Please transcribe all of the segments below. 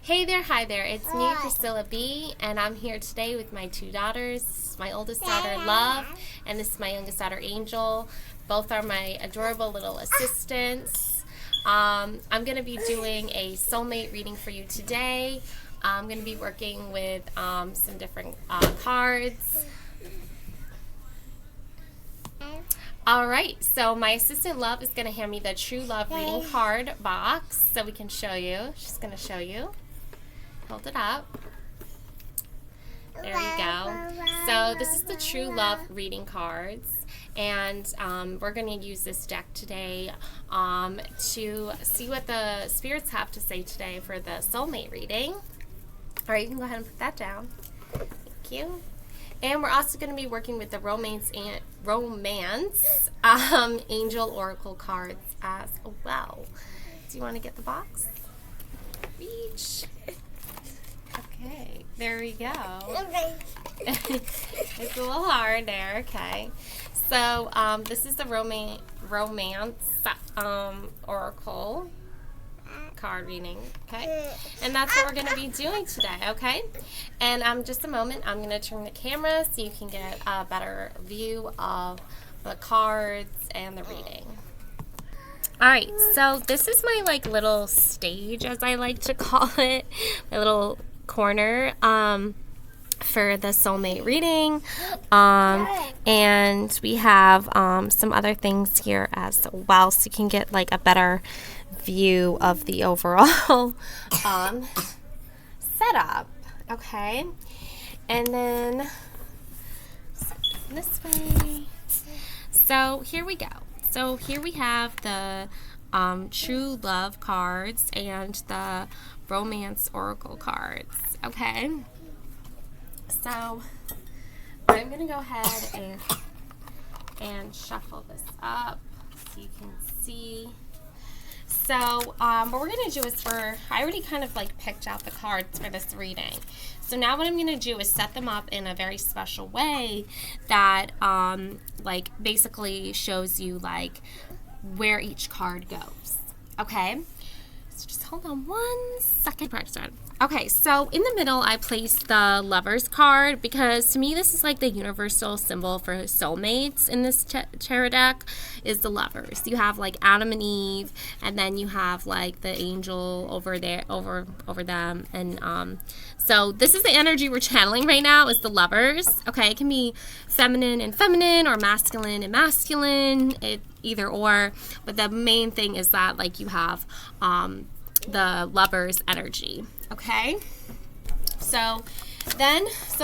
Hey there, hi there. It's me, Priscilla B, and I'm here today with my two daughters. This is my oldest daughter, Love, and this is my youngest daughter, Angel. Both are my adorable little assistants. I'm going to be doing a soulmate reading for you today. I'm going to be working with some different cards. Alright, so my assistant Love is going to hand me the True Love reading card box so we can show you. She's going to show you. Hold it up. There you go. So this is the True Love reading cards, and we're going to use this deck today to see what the spirits have to say today for the soulmate reading. Alright, you can go ahead and put that down. Thank you. And we're also going to be working with the romance angel oracle cards as well. Do you want to get the box? Reach. Okay, there we go. It's a little hard there. Okay. So this is the romance oracle card reading, okay? And that's what we're going to be doing today, okay? And just a moment, I'm going to turn the camera so you can get a better view of the cards and the reading. Alright, so this is my little stage, as I like to call it, my little corner for the soulmate reading, and we have some other things here as well, so you can get a better view of the overall setup. Okay, and then this way. So here we go. So here we have the True Love cards and the Romance Oracle cards. Okay, so I'm going to go ahead and shuffle this up so you can see. So what we're going to do is I already kind of picked out the cards for this reading. So now what I'm going to do is set them up in a very special way that basically shows you where each card goes. Okay? So just hold on one second. Okay, so in the middle I placed the Lovers card because to me this is the universal symbol for soulmates in this tarot deck is the Lovers. You have Adam and Eve, and then you have the angel over there over them, and so this is the energy we're channeling right now is the Lovers. Okay, it can be feminine and feminine or masculine and masculine, either or, but the main thing is that you have the Lovers energy. Okay, so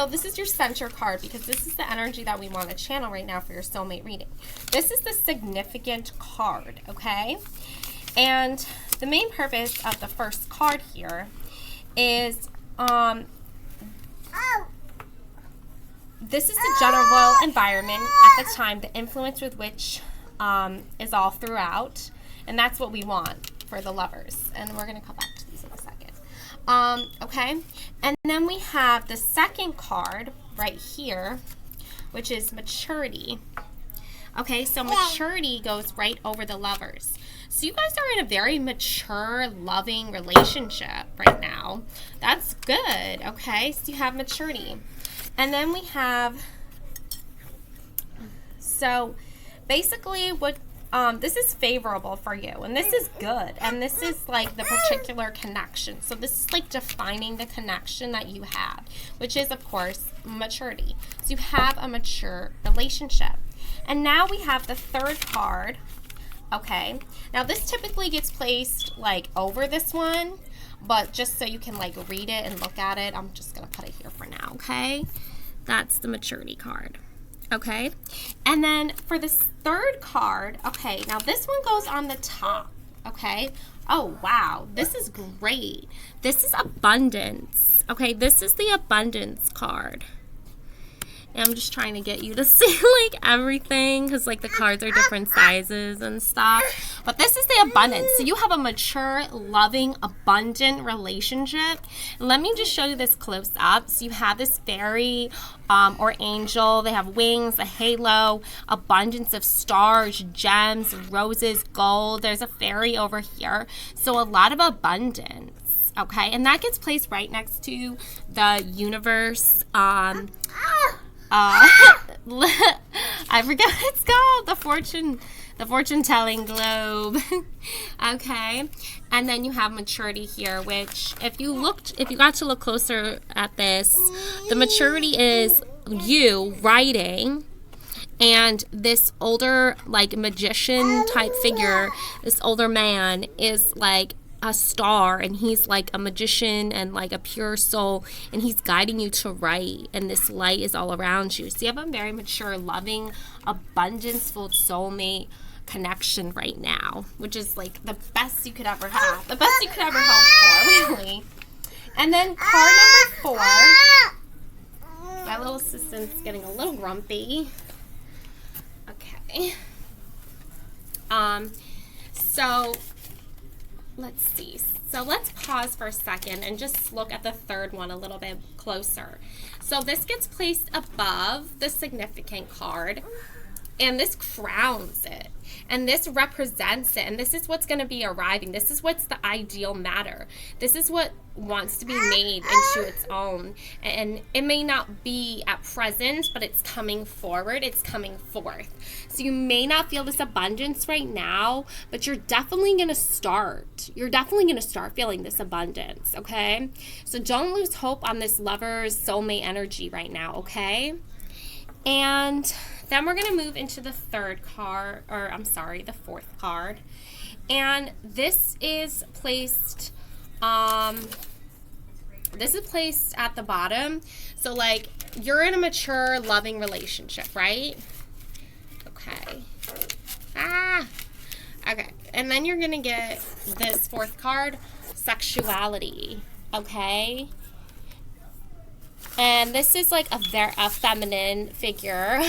this is your center card because this is the energy that we want to channel right now for your soulmate reading. This is the significant card, okay? And the main purpose of the first card here is this is the general environment at the time, the influence with which is all throughout, and that's what we want for the Lovers. And we're going to come back to these in a second. Okay, and then we have the second card right here, which is maturity. Okay, so maturity goes right over the Lovers. So you guys are in a very mature, loving relationship right now. That's good, okay? So you have maturity. And then we have, so basically what this is favorable for you, and this is good, and this is the particular connection. So this is defining the connection that you have, which is of course maturity. So you have a mature relationship. And now we have the third card. Okay, now this typically gets placed over this one, but just so you can read it and look at it, I'm just gonna put it here for now. Okay, that's the maturity card. Okay, and then for this third card, okay, now this one goes on the top. Okay, oh wow, this is great. This is abundance. Okay, this is the abundance card. And I'm just trying to get you to see everything because the cards are different sizes and stuff. But this is the abundance. So you have a mature, loving, abundant relationship. And let me just show you this close up. So you have this fairy or angel. They have wings, a halo, abundance of stars, gems, roses, gold. There's a fairy over here. So a lot of abundance. Okay, and that gets placed right next to the universe. I forget what it's called. The fortune telling globe. Okay, and then you have maturity here, which if you got to look closer at this, the maturity is you writing, and this older like magician type figure, this older man is like a star, and he's like a magician and like a pure soul, and he's guiding you to write, and this light is all around you. So you have a very mature, loving, abundance-filled soulmate connection right now, which is like the best you could ever have, the best you could ever hope for, really. And then card number 4, my little assistant's getting a little grumpy. Okay. So let's see. So let's pause for a second and just look at the third one a little bit closer. So this gets placed above the significant card, and this crowns it, and this represents it, and this is what's going to be arriving. This is what's the ideal matter. This is what wants to be made into its own, and it may not be at present, but it's coming forward, it's coming forth. So you may not feel this abundance right now, but you're definitely going to start feeling this abundance. Okay, so don't lose hope on this lover's soulmate energy right now. Okay, and then we're going to move into the the fourth card. And this is placed at the bottom. So like you're in a mature, loving relationship, right? Okay. Okay. And then you're going to get this fourth card, sexuality. Okay. And this is like a feminine figure,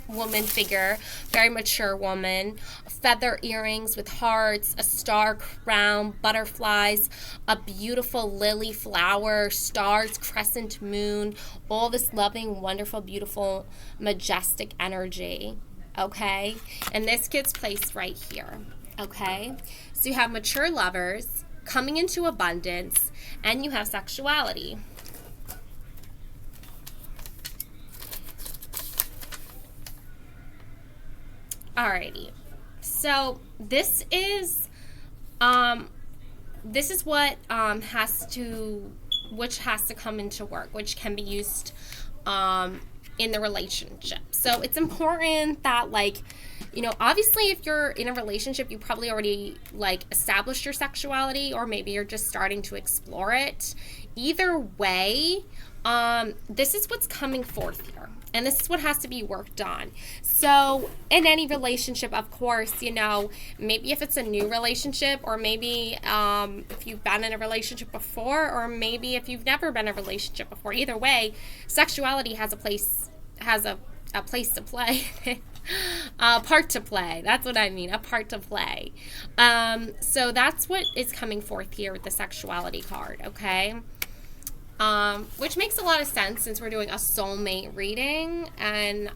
woman figure, very mature woman. Feather earrings with hearts, a star crown, butterflies, a beautiful lily flower, stars, crescent moon, all this loving, wonderful, beautiful, majestic energy. Okay? And this gets placed right here. Okay? So you have mature lovers coming into abundance, and you have sexuality. Alrighty, so this is what has to come into work, which can be used in the relationship. So it's important that, like, you know, obviously if you're in a relationship, you probably already like established your sexuality, or maybe you're just starting to explore it. Either way, this is what's coming forth here. And this is what has to be worked on. So in any relationship, of course, you know, maybe if it's a new relationship, or maybe if you've been in a relationship before, or maybe if you've never been in a relationship before, either way, sexuality has a place to play. A part to play. That's what I mean. A part to play. So that's what is coming forth here with the sexuality card, okay? Which makes a lot of sense since we're doing a soulmate reading, and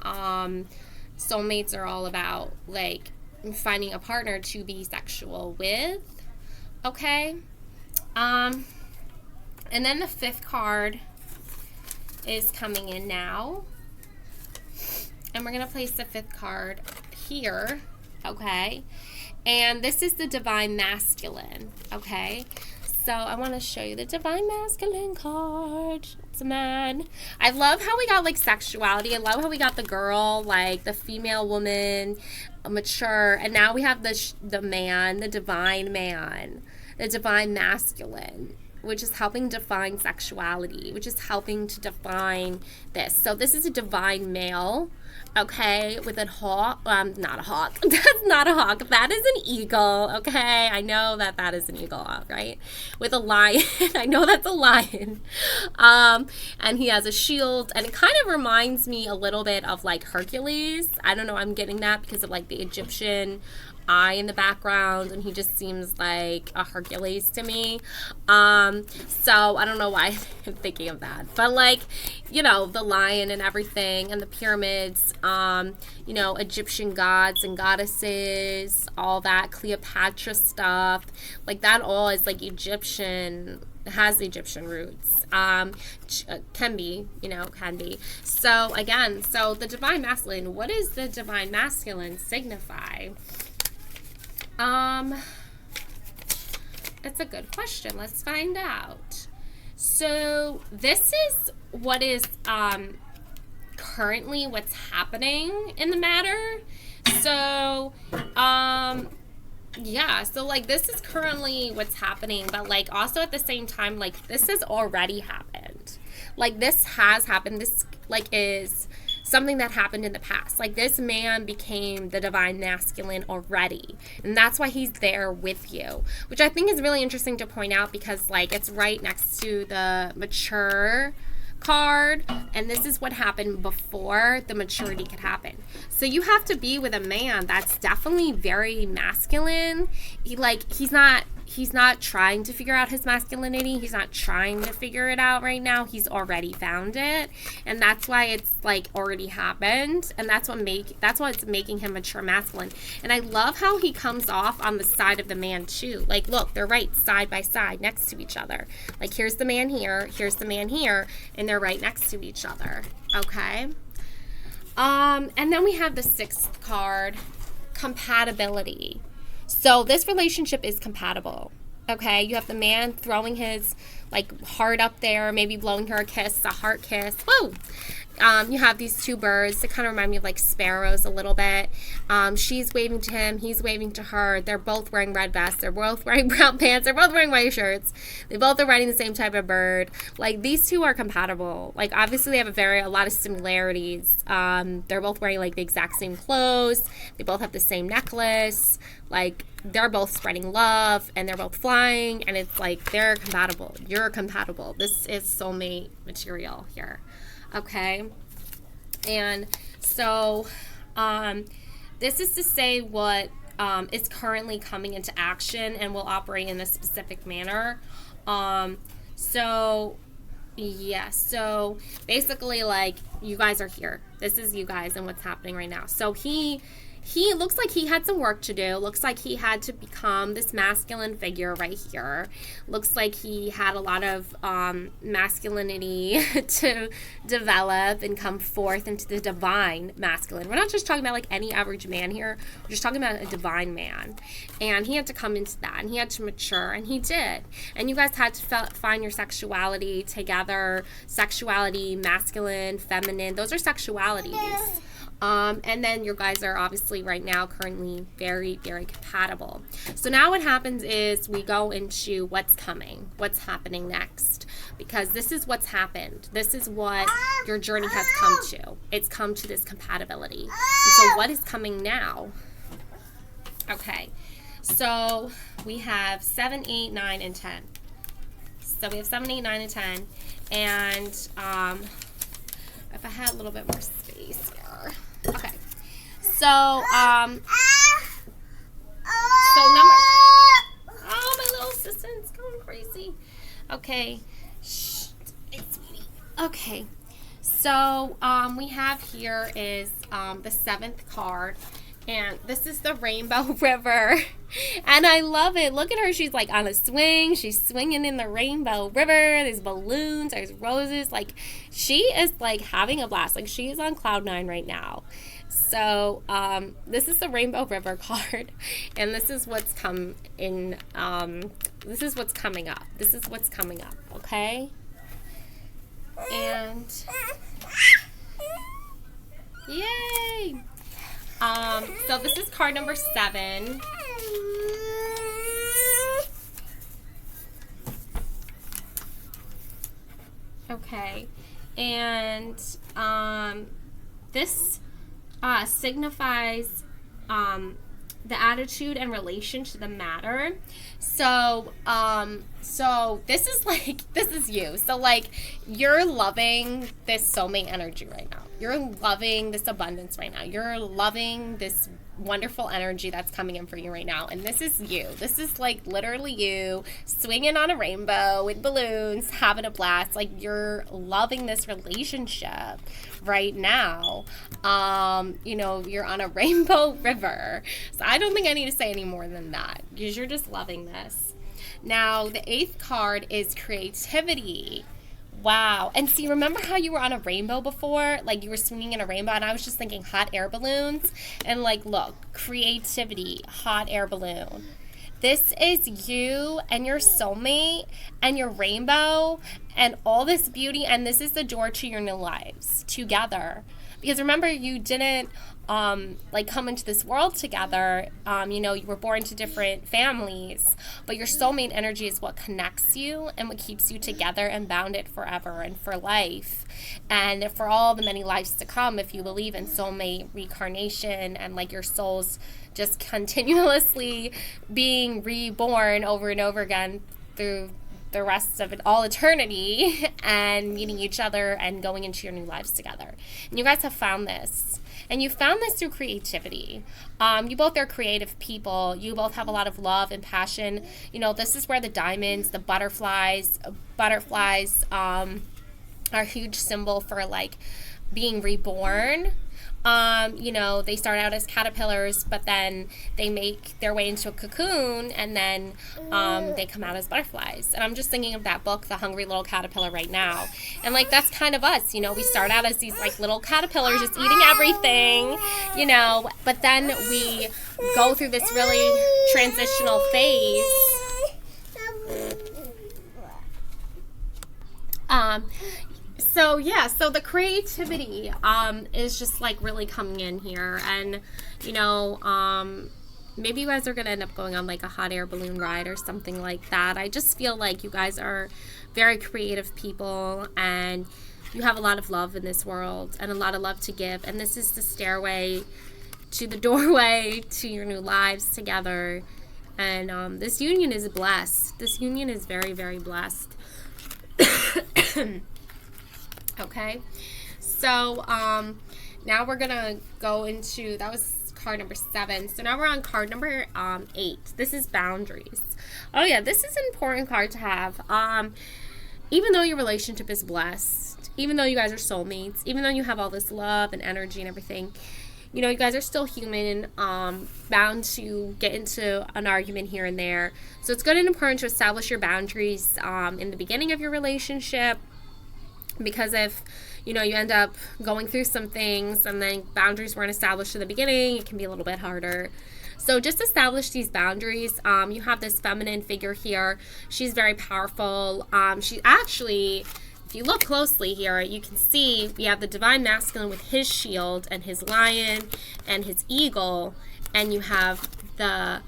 soulmates are all about like finding a partner to be sexual with. Okay. And then the fifth card is coming in now, and we're gonna place the fifth card here. Okay, and this is the divine masculine. Okay. So I want to show you the divine masculine card. It's a man. I love how we got like sexuality. I love how we got the girl, like the female woman, mature, and now we have the man, the divine man, the divine masculine, which is helping define sexuality, which is helping to define this. So this is a divine male, okay, with a hawk. Not a hawk. That's not a hawk. That is an eagle, okay? I know that is an eagle, right? With a lion. I know that's a lion. And he has a shield, and it kind of reminds me a little bit of like Hercules. I don't know, I'm getting that because of like the Egyptian eye in the background, and he just seems like a Hercules to me. So I don't know why I'm thinking of that, but like, you know, the lion and everything, and the pyramids, you know, Egyptian gods and goddesses, all that Cleopatra stuff, like that all is like Egyptian has Egyptian roots. Can be, can be. So again, so the divine masculine, what does the divine masculine signify? That's a good question. Let's find out. So this is what is currently what's happening in the matter. So yeah, so like this is currently what's happening, but like also at the same time, like this has already happened. Like this has happened. This like is something that happened in the past. Like this man became the divine masculine already, and that's why he's there with you, which I think is really interesting to point out, because like it's right next to the mature card, and this is what happened before the maturity could happen. So you have to be with a man that's definitely very masculine. He's not trying to figure out his masculinity. He's not trying to figure it out right now. He's already found it, and that's why it's like already happened, and that's what's making him mature masculine. And I love how he comes off on the side of the man too. Like look, they're right side by side next to each other. Like here's the man here, here's the man here, and they're right next to each other. Okay. And then we have the 6th card, compatibility. So this relationship is compatible. Okay, you have the man throwing his like heart up there, maybe blowing her a kiss, a heart kiss. Woo! You have these 2 birds that kind of remind me of like sparrows a little bit. She's waving to him, he's waving to her. They're both wearing red vests. They're both wearing brown pants. They're both wearing white shirts. They both are riding the same type of bird. Like these 2 are compatible. Like obviously they have a lot of similarities. They're both wearing like the exact same clothes. They both have the same necklace. Like they're both spreading love, and they're both flying, and it's like they're compatible. You're compatible. This is soulmate material here. Okay, and so this is to say what is currently coming into action and will operate in a specific manner. So basically like you guys are here. This is you guys and what's happening right now. So he looks like he had some work to do. Looks like he had to become this masculine figure right here. Looks like he had a lot of masculinity to develop and come forth into the divine masculine. We're not just talking about like any average man here. We're just talking about a divine man. And he had to come into that, and he had to mature, and he did. And you guys had to find your sexuality together. Sexuality, masculine, feminine, those are sexualities. And then you guys are obviously right now currently very, very compatible. So now what happens is we go into what's coming, what's happening next, because this is what's happened. This is what your journey has come to. It's come to this compatibility. And so what is coming now? Okay, so we have 7, 8, 9, and 10. So we have 7, 8, 9, and 10. And if I had a little bit more space here. Okay. So, number... Oh, my little assistant's going crazy. Okay. Shh. Hey, sweetie. Okay. So, we have here is the 7th card. And this is the Rainbow River. And I love it. Look at her. She's like on a swing. She's swinging in the Rainbow River. There's balloons. There's roses. Like she is like having a blast. Like she is on cloud 9 right now. So this is the Rainbow River card. And this is what's come in. This is what's coming up. This is what's coming up. Okay. And yay. So this is card number 7. Okay, and this signifies the attitude and relation to the matter. So this is like, this is you. So like, you're loving this soulmate energy right now. You're loving this abundance right now. You're loving this wonderful energy that's coming in for you right now. And this is you. This is like literally you swinging on a rainbow with balloons, having a blast. Like you're loving this relationship right now. You're on a rainbow river. So I don't think I need to say any more than that, because you're just loving this. Now, the 8th card is creativity. Wow. And see, remember how you were on a rainbow before? Like you were swinging in a rainbow, and I was just thinking hot air balloons. And like, look, creativity, hot air balloon. This is you and your soulmate and your rainbow and all this beauty, and this is the door to your new lives together. Because remember, you didn't like come into this world together. You know, you were born to different families, but your soulmate energy is what connects you and what keeps you together and bounded forever and for life and for all the many lives to come, if you believe in soulmate reincarnation and like your souls just continuously being reborn over and over again through the rest of it, all eternity, and meeting each other and going into your new lives together. And you guys have found this. And you found this through creativity. You both are creative people. You both have a lot of love and passion. You know, this is where the diamonds, the butterflies are a huge symbol for like being reborn. You know, they start out as caterpillars, but then they make their way into a cocoon, and then they come out as butterflies. And I'm just thinking of that book, The Hungry Little Caterpillar, right now. And like, that's kind of us, you know, we start out as these like little caterpillars just eating everything, you know, but then we go through this really transitional phase. So yeah, so the creativity is just like really coming in here, and you know, maybe you guys are gonna end up going on like a hot air balloon ride or something like that. I just feel like you guys are very creative people, and you have a lot of love in this world and a lot of love to give, and this is the stairway to the doorway to your new lives together. And this union is blessed. This union is very, very blessed. Okay, so now we're gonna go into, that was card number 7. So now we're on card number 8. This is boundaries. Oh yeah, this is an important card to have. Even though your relationship is blessed, even though you guys are soulmates, even though you have all this love and energy and everything, you know, you guys are still human, bound to get into an argument here and there. So it's good and important to establish your boundaries in the beginning of your relationship. Because if, you know, you end up going through some things and then boundaries weren't established in the beginning, it can be a little bit harder. So just establish these boundaries. You have this feminine figure here. She's very powerful. She actually, if you look closely here, you can see we have the divine masculine with his shield and his lion and his eagle. And you have the,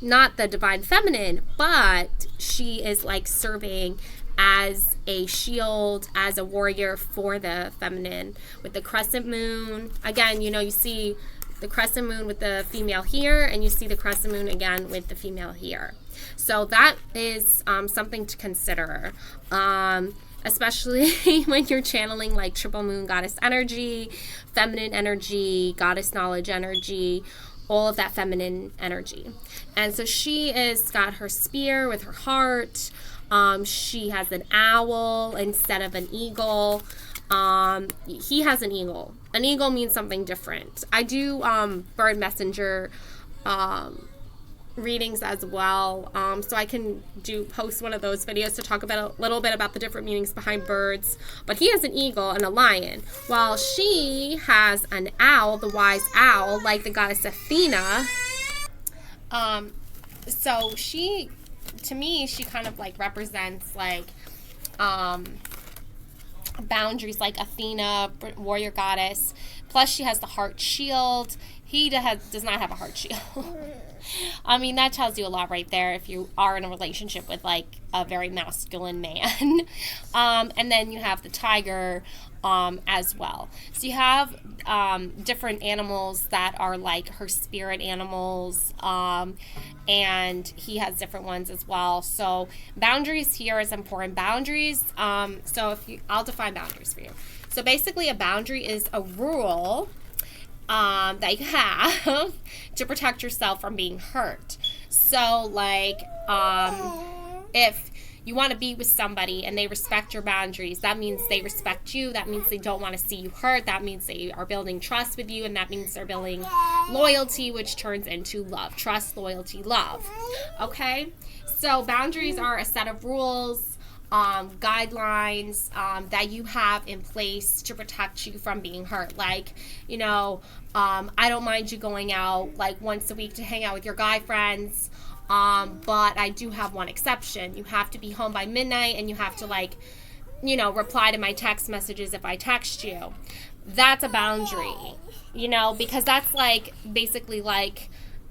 not the divine feminine, but she is like serving as a shield, as a warrior for the feminine, with the crescent moon. Again, you know, you see the crescent moon with the female here, and you see the crescent moon again with the female here. So that is something to consider, especially when you're channeling like triple moon goddess energy, feminine energy, goddess knowledge energy, all of that feminine energy. And so she is got her spear with her heart. She has an owl instead of an eagle. He has an eagle. An eagle means something different. I do bird messenger readings as well, so I can post one of those videos to talk about a little bit about the different meanings behind birds. But he has an eagle and a lion, while she has an owl, the wise owl, like the goddess Athena. So she, to me, she kind of like represents like boundaries, like Athena, warrior goddess. Plus she has the heart shield. He does not have a heart shield. I mean, that tells you a lot right there if you are in a relationship with like a very masculine man. And then you have the tiger as well. So you have different animals that are like her spirit animals, and he has different ones as well. So boundaries here is important. Boundaries, so I'll define boundaries for you. So basically a boundary is a rule that you have to protect yourself from being hurt. So like if you want to be with somebody and they respect your boundaries. That means they respect you. That means they don't want to see you hurt. That means they are building trust with you, and that means they're building loyalty, which turns into love. Trust, loyalty, love. Okay? So boundaries are a set of rules, guidelines that you have in place to protect you from being hurt. Like, I don't mind you going out like once a week to hang out with your guy friends, but I do have one exception. You have to be home by midnight, and you have to reply to my text messages if I text you. That's a boundary, because that's basically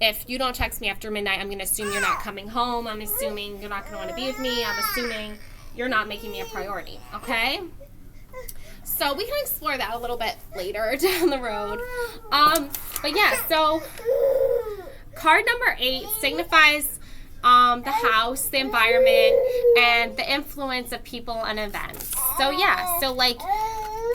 if you don't text me after midnight, I'm going to assume you're not coming home. I'm assuming you're not going to want to be with me. I'm assuming you're not making me a priority, okay? So we can explore that a little bit later down the road. But yeah, so card number 8 signifies the house, the environment, and the influence of people and events. So yeah, so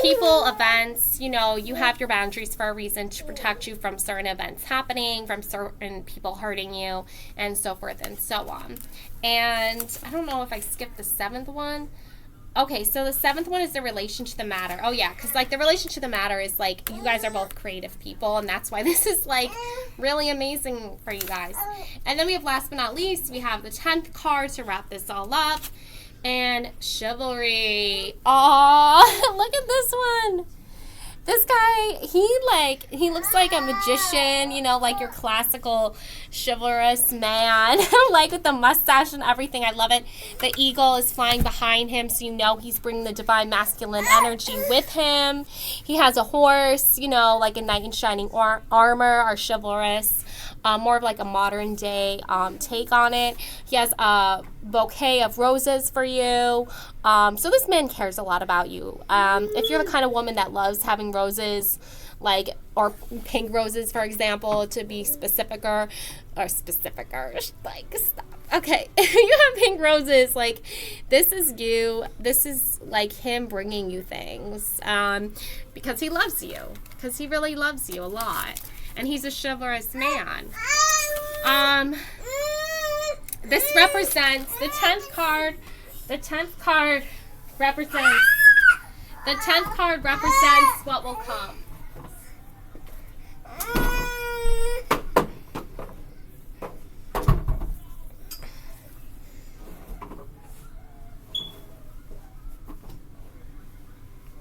people, events, you have your boundaries for a reason, to protect you from certain events happening, from certain people hurting you, and so forth and so on. And I don't know if I skipped the 7th one. Okay, so the 7th one is the relation to the matter. Oh yeah, because the relation to the matter is you guys are both creative people, and that's why this is really amazing for you guys. And then we have, last but not least, we have the 10th card to wrap this all up. And chivalry. Aw, look at this one. This guy, he looks like a magician, your classical chivalrous man, with the mustache and everything. I love it. The eagle is flying behind him, so he's bringing the divine masculine energy with him. He has a horse, a knight in shining armor, or chivalrous. More of a modern day take on it. He has a bouquet of roses for you. So this man cares a lot about you. If you're the kind of woman that loves having roses, or pink roses, for example, to be specificer, stop. Okay, if you have pink roses, this is you. This is him bringing you things, because he loves you, because he really loves you a lot. And he's a chivalrous man. This represents the 10th card. The 10th card represents what will come.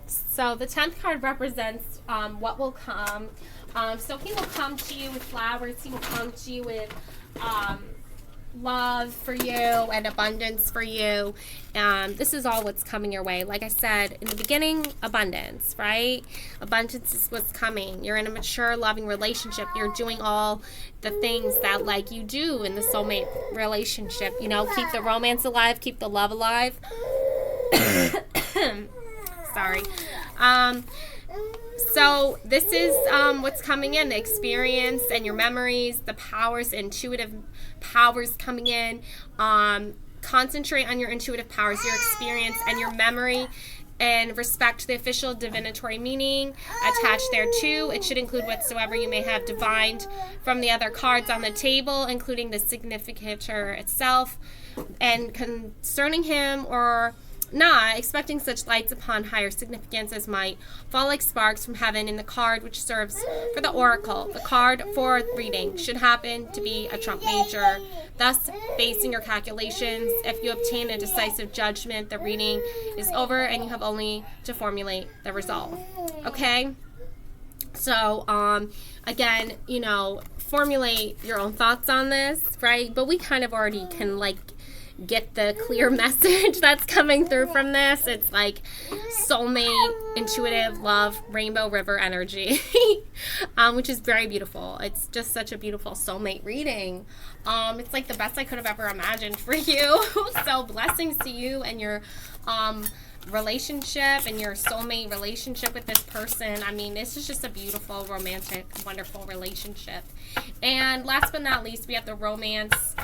So the 10th card represents what will come. So he will come to you with flowers. He will come to you with love for you and abundance for you. This is all what's coming your way. Like I said in the beginning, abundance, right? Abundance is what's coming. You're in a mature, loving relationship. You're doing all the things that you do in the soulmate relationship. Keep the romance alive, keep the love alive. Sorry. So this is what's coming in, the experience and your memories, the powers, intuitive powers coming in. Concentrate on your intuitive powers, your experience, and your memory, and respect the official divinatory meaning attached thereto. It should include whatsoever you may have divined from the other cards on the table, including the significator itself, and concerning him or not, expecting such lights upon higher significance as might fall like sparks from heaven in the card which serves for the oracle. The card for reading should happen to be a trump major, thus basing your calculations. If you obtain a decisive judgment, the reading is over and you have only to formulate the result. Okay? So, again, formulate your own thoughts on this, right? But we kind of already can, get the clear message that's coming through from this. It's soulmate, intuitive, love, rainbow river energy, which is very beautiful. It's just such a beautiful soulmate reading. It's the best I could have ever imagined for you. So blessings to you and your relationship and your soulmate relationship with this person. I mean, this is just a beautiful, romantic, wonderful relationship. And last but not least, we have the romance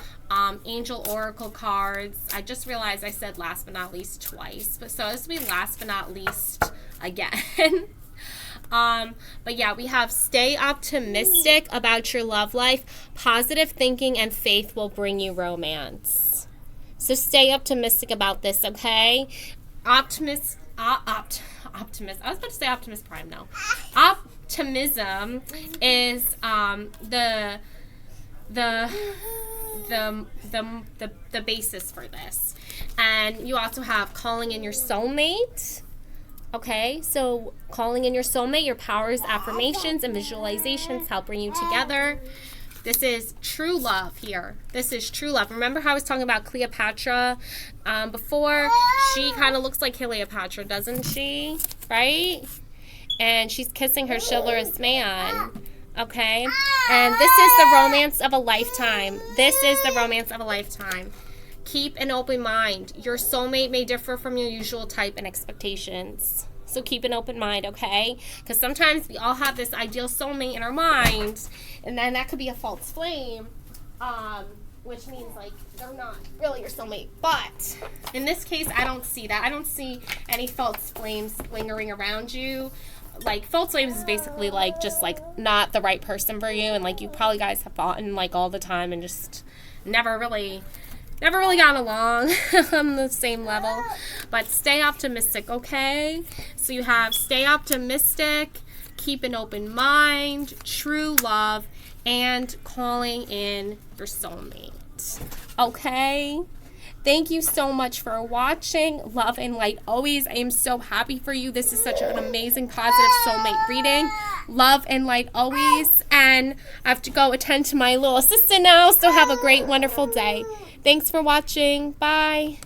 angel oracle cards. I just realized I said last but not least twice, but so this will be last but not least again. But yeah, we have stay optimistic about your love life. Positive thinking and faith will bring you romance. So stay optimistic about this, okay? Optimist. Optimist. I was about to say Optimus Prime. No. Optimism is the basis for this. And you also have calling in your soulmate. Okay, so calling in your soulmate, your powers, affirmations, and visualizations help bring you together. This is true love here. This is true love. Remember how I was talking about Cleopatra before? She kind of looks like Cleopatra, doesn't she? Right? And she's kissing her chivalrous man. Okay? And this is the romance of a lifetime. This is the romance of a lifetime. Keep an open mind. Your soulmate may differ from your usual type and expectations. So keep an open mind, okay? Because sometimes we all have this ideal soulmate in our minds, and then that could be a false flame, which means, like, they're not really your soulmate. But in this case, I don't see that. I don't see any false flames lingering around you. Like, false flames is basically, like, just, like, not the right person for you, and, like, you probably guys have fought in, like, all the time and just never really got along on the same level. But stay optimistic, okay? So you have stay optimistic, keep an open mind, true love, and calling in your soulmate. Okay? Thank you so much for watching. Love and light always. I am so happy for you. This is such an amazing, positive soulmate reading. Love and light always. And I have to go attend to my little assistant now, so have a great, wonderful day. Thanks for watching. Bye.